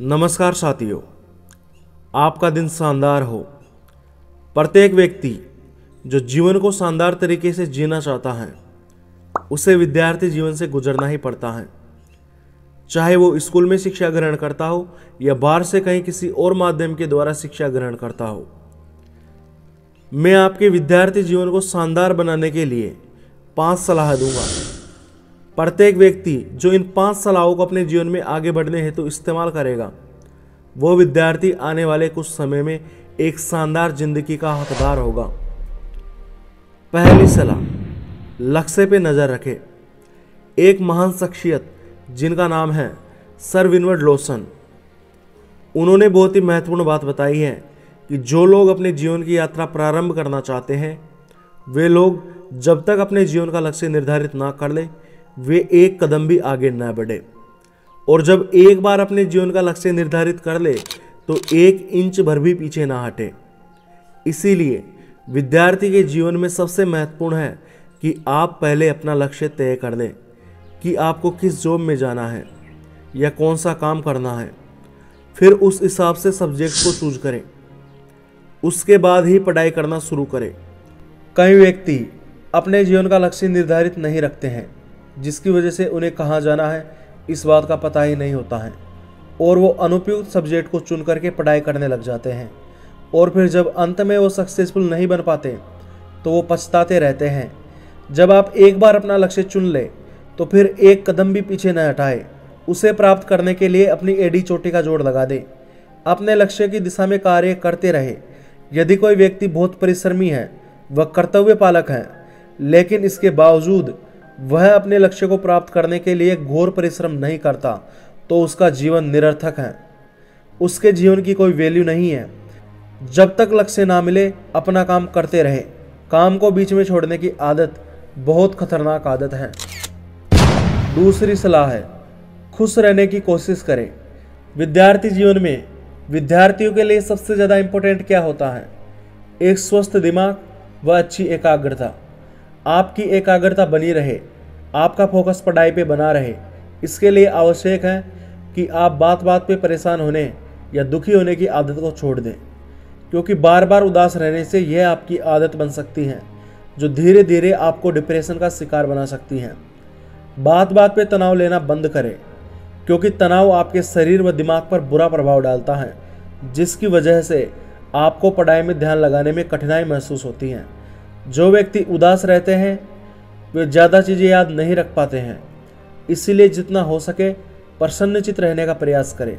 नमस्कार साथियों, आपका दिन शानदार हो। प्रत्येक व्यक्ति जो जीवन को शानदार तरीके से जीना चाहता है उसे विद्यार्थी जीवन से गुजरना ही पड़ता है। चाहे वो स्कूल में शिक्षा ग्रहण करता हो या बाहर से कहीं किसी और माध्यम के द्वारा शिक्षा ग्रहण करता हो। मैं आपके विद्यार्थी जीवन को शानदार बनाने के लिए 5 सलाह दूंगा। प्रत्येक व्यक्ति जो इन 5 सलाहों को अपने जीवन में आगे बढ़ने हेतु इस्तेमाल करेगा वो विद्यार्थी आने वाले कुछ समय में एक शानदार जिंदगी का हकदार होगा। पहली सलाह, लक्ष्य पे नज़र रखें। एक महान शख्सियत जिनका नाम है सर विनवर्ड लॉसन, उन्होंने बहुत ही महत्वपूर्ण बात बताई है कि जो लोग अपने जीवन की यात्रा प्रारंभ करना चाहते हैं वे लोग जब तक अपने जीवन का लक्ष्य निर्धारित ना कर ले वे एक कदम भी आगे न बढ़े, और जब एक बार अपने जीवन का लक्ष्य निर्धारित कर ले तो 1 इंच भर भी पीछे ना हटे। इसीलिए विद्यार्थी के जीवन में सबसे महत्वपूर्ण है कि आप पहले अपना लक्ष्य तय कर लें कि आपको किस जॉब में जाना है या कौन सा काम करना है। फिर उस हिसाब से सब्जेक्ट को चूज करें, उसके बाद ही पढ़ाई करना शुरू करें। कई व्यक्ति अपने जीवन का लक्ष्य निर्धारित नहीं रखते हैं, जिसकी वजह से उन्हें कहाँ जाना है इस बात का पता ही नहीं होता है और वो अनुपयुक्त सब्जेक्ट को चुन करके पढ़ाई करने लग जाते हैं, और फिर जब अंत में वो सक्सेसफुल नहीं बन पाते तो वो पछताते रहते हैं। जब आप एक बार अपना लक्ष्य चुन ले तो फिर एक कदम भी पीछे न हटाए। उसे प्राप्त करने के लिए अपनी एड़ी चोटी का जोड़ लगा दे, अपने लक्ष्य की दिशा में कार्य करते रहे। यदि कोई व्यक्ति बहुत परिश्रमी है, वह कर्तव्य पालक है, लेकिन इसके बावजूद वह अपने लक्ष्य को प्राप्त करने के लिए घोर परिश्रम नहीं करता तो उसका जीवन निरर्थक है, उसके जीवन की कोई वैल्यू नहीं है। जब तक लक्ष्य ना मिले अपना काम करते रहे। काम को बीच में छोड़ने की आदत बहुत खतरनाक आदत है। दूसरी सलाह है, खुश रहने की कोशिश करें। विद्यार्थी जीवन में विद्यार्थियों के लिए सबसे ज़्यादा इम्पोर्टेंट क्या होता है? एक स्वस्थ दिमाग व अच्छी एकाग्रता। आपकी एकाग्रता बनी रहे, आपका फोकस पढ़ाई पे बना रहे, इसके लिए आवश्यक है कि आप बात बात पे परेशान होने या दुखी होने की आदत को छोड़ दें, क्योंकि बार बार उदास रहने से यह आपकी आदत बन सकती है जो धीरे धीरे आपको डिप्रेशन का शिकार बना सकती है। बात बात पे तनाव लेना बंद करें, क्योंकि तनाव आपके शरीर व दिमाग पर बुरा प्रभाव डालता है, जिसकी वजह से आपको पढ़ाई में ध्यान लगाने में कठिनाई महसूस होती है। जो व्यक्ति उदास रहते हैं वे ज़्यादा चीज़ें याद नहीं रख पाते हैं, इसीलिए जितना हो सके प्रसन्नचित्त रहने का प्रयास करें,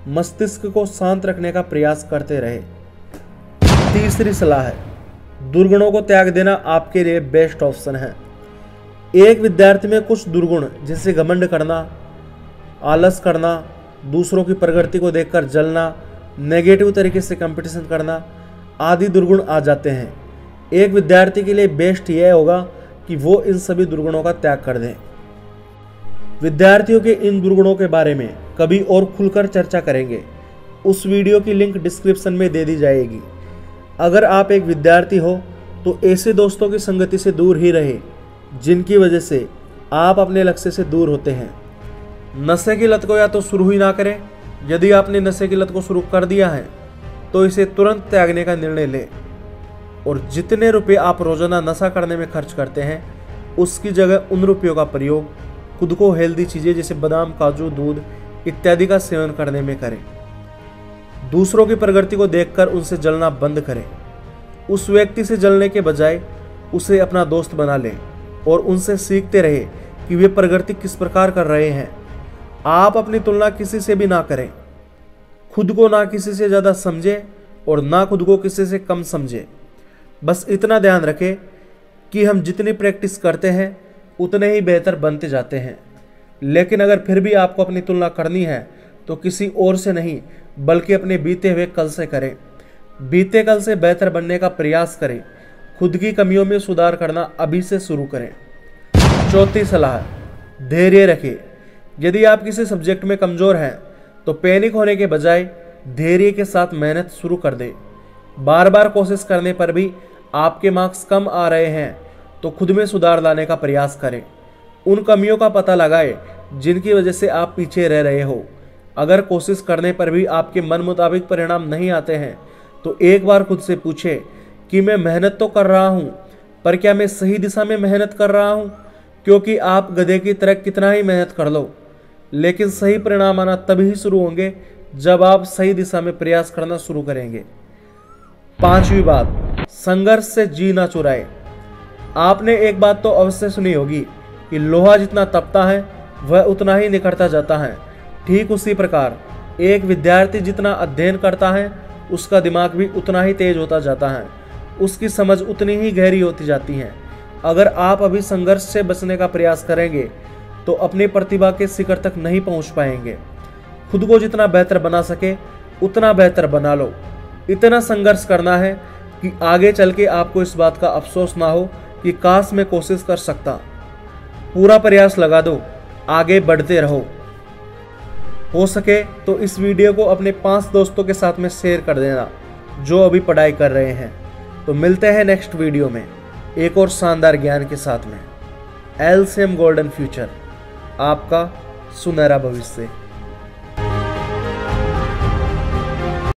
मस्तिष्क को शांत रखने का प्रयास करते रहे। तीसरी सलाह है, दुर्गुणों को त्याग देना आपके लिए बेस्ट ऑप्शन है। एक विद्यार्थी में कुछ दुर्गुण जैसे घमंड करना, आलस करना, दूसरों की प्रगति को देखकर जलना, नेगेटिव तरीके से कंपटीशन करना आदि दुर्गुण आ जाते हैं। एक विद्यार्थी के लिए बेस्ट यह होगा कि वो इन सभी दुर्गुणों का त्याग कर दें। विद्यार्थियों के इन दुर्गुणों के बारे में कभी और खुलकर चर्चा करेंगे, उस वीडियो की लिंक डिस्क्रिप्शन में दे दी जाएगी। अगर आप एक विद्यार्थी हो तो ऐसे दोस्तों की संगति से दूर ही रहे जिनकी वजह से आप अपने लक्ष्य से दूर होते हैं। नशे की लत को या तो शुरू ही ना करें, यदि आपने नशे की लत को शुरू कर दिया है तो इसे तुरंत त्यागने का निर्णय लें, और जितने रुपए आप रोजाना नशा करने में खर्च करते हैं उसकी जगह उन रुपयों का प्रयोग खुद को हेल्दी चीज़ें जैसे बादाम, काजू, दूध इत्यादि का सेवन करने में करें। दूसरों की प्रगति को देखकर उनसे जलना बंद करें। उस व्यक्ति से जलने के बजाय उसे अपना दोस्त बना लें और उनसे सीखते रहे कि वे प्रगति किस प्रकार कर रहे हैं। आप अपनी तुलना किसी से भी ना करें, खुद को ना किसी से ज़्यादा समझें और ना खुद को किसी से कम समझें। बस इतना ध्यान रखें कि हम जितनी प्रैक्टिस करते हैं उतने ही बेहतर बनते जाते हैं। लेकिन अगर फिर भी आपको अपनी तुलना करनी है तो किसी और से नहीं बल्कि अपने बीते हुए कल से करें। बीते कल से बेहतर बनने का प्रयास करें। खुद की कमियों में सुधार करना अभी से शुरू करें। चौथी सलाह, धैर्य रखें। यदि आप किसी सब्जेक्ट में कमज़ोर हैं तो पैनिक होने के बजाय धैर्य के साथ मेहनत शुरू कर दें। बार बार कोशिश करने पर भी आपके मार्क्स कम आ रहे हैं तो खुद में सुधार लाने का प्रयास करें। उन कमियों का पता लगाएं जिनकी वजह से आप पीछे रह रहे हो। अगर कोशिश करने पर भी आपके मन मुताबिक परिणाम नहीं आते हैं तो एक बार खुद से पूछे कि मैं मेहनत तो कर रहा हूँ, पर क्या मैं सही दिशा में मेहनत कर रहा हूँ? क्योंकि आप गधे की तरह कितना ही मेहनत कर लो, लेकिन सही परिणाम आना तभी शुरू होंगे जब आप सही दिशा में प्रयास करना शुरू करेंगे। 5वीं बात, संघर्ष से जी ना चुराए। आपने एक बात तो अवश्य सुनी होगी कि लोहा जितना तपता है वह उतना ही निखरता जाता है। ठीक उसी प्रकार एक विद्यार्थी जितना अध्ययन करता है उसका दिमाग भी उतना ही तेज होता जाता है, उसकी समझ उतनी ही गहरी होती जाती है। अगर आप अभी संघर्ष से बचने का प्रयास करेंगे तो अपनी प्रतिभा के शिखर तक नहीं पहुंच पाएंगे। खुद को जितना बेहतर बना सके उतना बेहतर बना लो। इतना संघर्ष करना है कि आगे चल के आपको इस बात का अफसोस ना हो कि काश मैं कोशिश कर सकता। पूरा प्रयास लगा दो, आगे बढ़ते रहो। हो सके तो इस वीडियो को अपने 5 दोस्तों के साथ में शेयर कर देना जो अभी पढ़ाई कर रहे हैं। तो मिलते हैं नेक्स्ट वीडियो में एक और शानदार ज्ञान के साथ में। LCM गोल्डन फ्यूचर, आपका सुनहरा भविष्य।